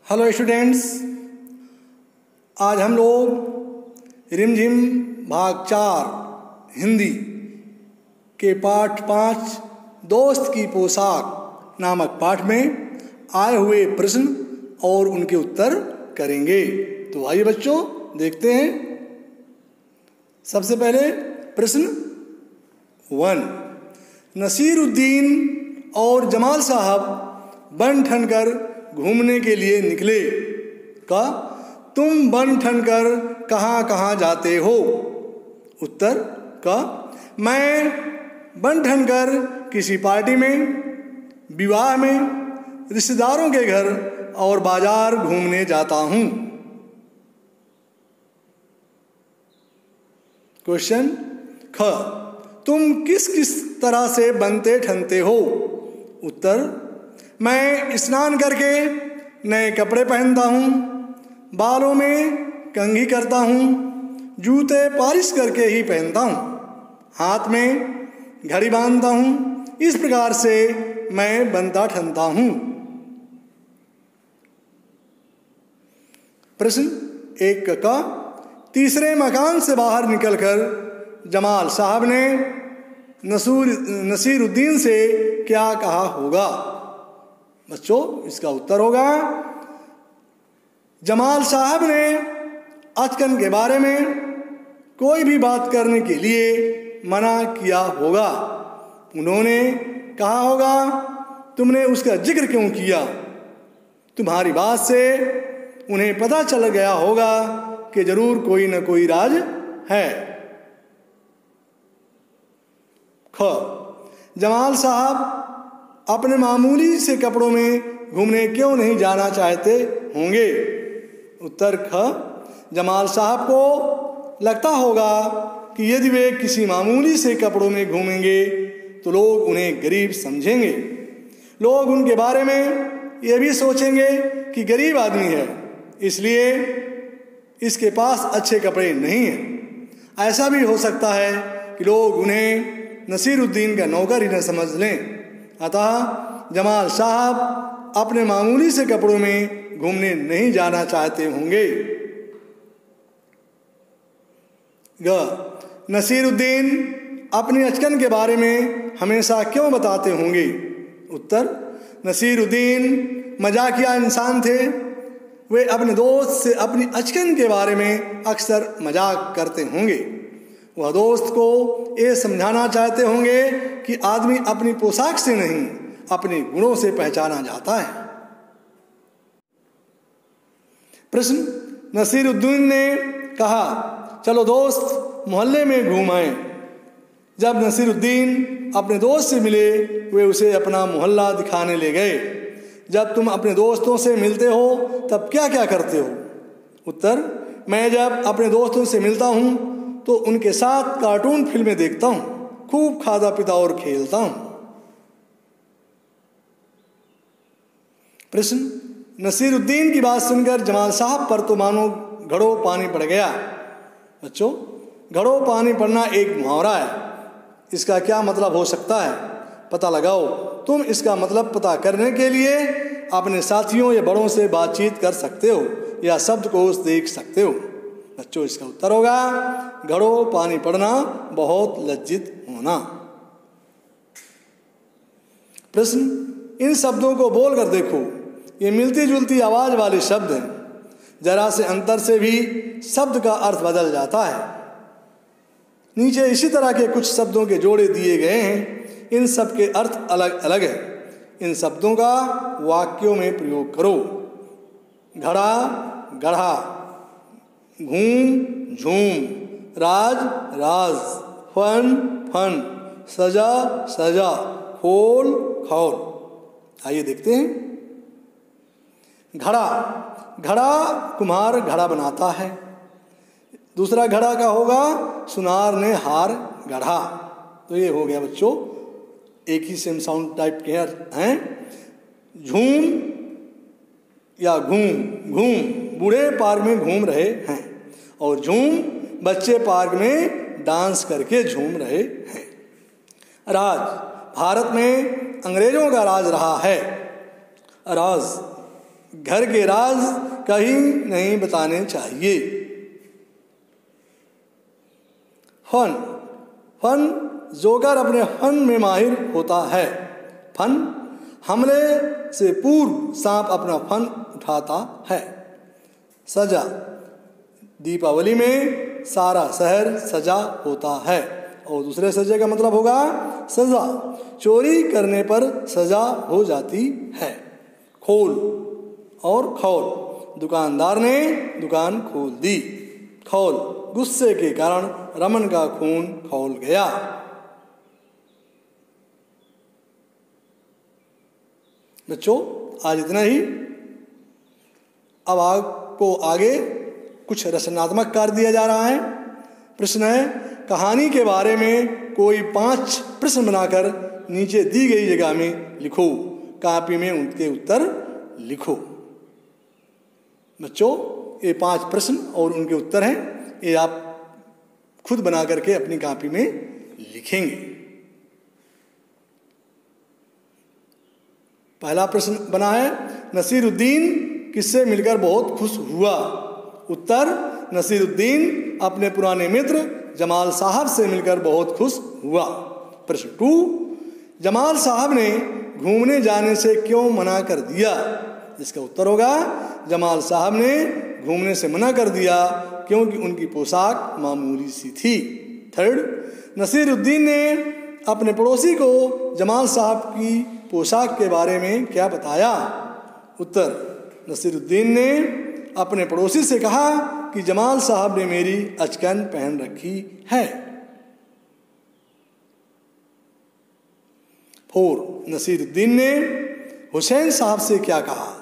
Hello students, आज हम लोग रिमझिम भाग 4 हिंदी के पाठ 5 दोस्त की पोशाक नामक पाठ में आए हुए प्रश्न और उनके उत्तर करेंगे। तो आइए बच्चों देखते हैं। सबसे पहले प्रश्न 1। नसीरुद्दीन और जमाल साहब बन ठन कर घूमने के लिए निकले। का तुम बन ठन कर कहाँ कहाँ जाते हो? उत्तर का मैं बन ठन कर किसी पार्टी में, विवाह में, रिश्तेदारों के घर और बाजार घूमने जाता हूँ। क्वेश्चन ख तुम किस किस तरह से बनते ठनते हो? उत्तर मैं स्नान करके नए कपड़े पहनता हूँ, बालों में कंघी करता हूँ, जूते पॉलिश करके ही पहनता हूँ, हाथ में घड़ी बांधता हूँ। इस प्रकार से मैं बनता ठनता हूँ। प्रश्न 1 का तीसरे मकान से बाहर निकलकर जमाल साहब ने नसीरुद्दीन से क्या कहा होगा? बच्चों इसका उत्तर होगा जमाल साहब ने अचकन के बारे में कोई भी बात करने के लिए मना किया होगा। उन्होंने कहा होगा तुमने उसका जिक्र क्यों किया? तुम्हारी बात से उन्हें पता चल गया होगा कि जरूर कोई न कोई राज है। ख जमाल साहब अपने मामूली से कपड़ों में घूमने क्यों नहीं जाना चाहते होंगे? उत्तर ख जमाल साहब को लगता होगा कि यदि वे किसी मामूली से कपड़ों में घूमेंगे तो लोग उन्हें गरीब समझेंगे। लोग उनके बारे में ये भी सोचेंगे कि गरीब आदमी है, इसलिए इसके पास अच्छे कपड़े नहीं हैं। ऐसा भी हो सकता है कि लोग उन्हें नसीरुद्दीन का नौकर ही न समझ लें। अतः जमाल साहब अपने मामूली से कपड़ों में घूमने नहीं जाना चाहते होंगे। ग नसीरुद्दीन अपनी अचकन के बारे में हमेशा क्यों बताते होंगे? उत्तर नसीरुद्दीन मजाकिया इंसान थे। वे अपने दोस्त से अपनी अचकन के बारे में अक्सर मजाक करते होंगे। वह दोस्त को ये समझाना चाहते होंगे कि आदमी अपनी पोशाक से नहीं, अपने गुणों से पहचाना जाता है। प्रश्न नसीरुद्दीन ने कहा चलो दोस्त मोहल्ले में घूम आए। जब नसीरुद्दीन अपने दोस्त से मिले वे उसे अपना मोहल्ला दिखाने ले गए। जब तुम अपने दोस्तों से मिलते हो तब क्या क्या करते हो? उत्तर मैं जब अपने दोस्तों से मिलता हूँ तो उनके साथ कार्टून फिल्में देखता हूँ, खूब खाता पीता और खेलता हूँ। प्रश्न नसीरुद्दीन की बात सुनकर जमाल साहब पर तो मानो घड़ों पानी पड़ गया। बच्चों घड़ों पानी पड़ना एक मुहावरा है। इसका क्या मतलब हो सकता है? पता लगाओ। तुम इसका मतलब पता करने के लिए अपने साथियों या बड़ों से बातचीत कर सकते हो या शब्दकोश देख सकते हो। बच्चों इसका उत्तर होगा घड़ों पानी पड़ना, बहुत लज्जित होना। प्रश्न इन शब्दों को बोलकर देखो। ये मिलती जुलती आवाज वाले शब्द हैं। जरा से अंतर से भी शब्द का अर्थ बदल जाता है। नीचे इसी तरह के कुछ शब्दों के जोड़े दिए गए हैं। इन सब के अर्थ अलग अलग हैं। इन शब्दों का वाक्यों में प्रयोग करो। घड़ा गढ़ा, घूम झूम, राज राज, फन फन, सजा सजा, खोल खौल। आइए देखते हैं। घड़ा घड़ा कुम्हार घड़ा बनाता है। दूसरा घड़ा का होगा सुनार ने हार गढ़ा। तो ये हो गया बच्चों, एक ही सेम साउंड टाइप के हैं। झूम या घूम, घूम बूढ़े पार्क में घूम रहे हैं और झूम बच्चे पार्क में डांस करके झूम रहे हैं। राज भारत में अंग्रेजों का राज रहा है। राज घर के राज कहीं नहीं बताने चाहिए। फन, फन जोकर अपने फन में माहिर होता है। फन, हमले से पूर्व सांप अपना फन उठाता है। सजा, दीपावली में सारा शहर सजा होता है और दूसरे सजा का मतलब होगा सजा, चोरी करने पर सजा हो जाती है। खोल और खौल, दुकानदार ने दुकान खोल दी। खौल, गुस्से के कारण रमन का खून खौल गया। बच्चों आज इतना ही। अब आपको आगे कुछ रचनात्मक कार्य दिया जा रहा है। प्रश्न है, कहानी के बारे में कोई 5 प्रश्न बनाकर नीचे दी गई जगह में लिखो। कॉपी में उनके उत्तर लिखो। बच्चों ये 5 प्रश्न और उनके उत्तर हैं, ये आप खुद बना करके अपनी कॉपी में लिखेंगे। पहला प्रश्न बना है, नसीरुद्दीन किससे मिलकर बहुत खुश हुआ। उत्तर, नसीरुद्दीन अपने पुराने मित्र जमाल साहब से मिलकर बहुत खुश हुआ। प्रश्न 2, जमाल साहब ने घूमने जाने से क्यों मना कर दिया। इसका उत्तर होगा, जमाल साहब ने घूमने से मना कर दिया क्योंकि उनकी पोशाक मामूली सी थी। 3, नसीरुद्दीन ने अपने पड़ोसी को जमाल साहब की पोशाक के बारे में क्या बताया। उत्तर, नसीरुद्दीन ने अपने पड़ोसी से कहा कि जमाल साहब ने मेरी अचकन पहन रखी है। 4, नसीरुद्दीन ने हुसैन साहब से क्या कहा।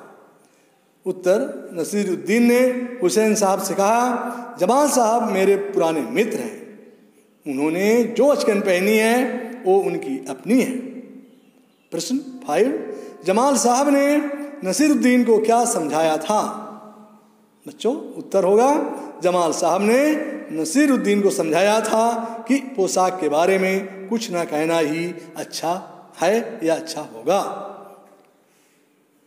उत्तर, नसीरुद्दीन ने हुसैन साहब से कहा, जमाल साहब मेरे पुराने मित्र हैं, उन्होंने जो अचकन पहनी है वो उनकी अपनी है। प्रश्न 5, जमाल साहब ने नसीरुद्दीन को क्या समझाया था। बच्चों उत्तर होगा, जमाल साहब ने नसीरुद्दीन को समझाया था कि पोशाक के बारे में कुछ ना कहना ही अच्छा है या अच्छा होगा।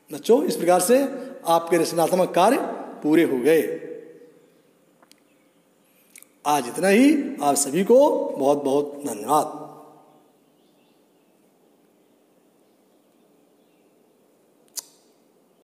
बच्चों इस प्रकार से आपके रचनात्मक कार्य पूरे हो गए। आज इतना ही। आप सभी को बहुत बहुत धन्यवाद।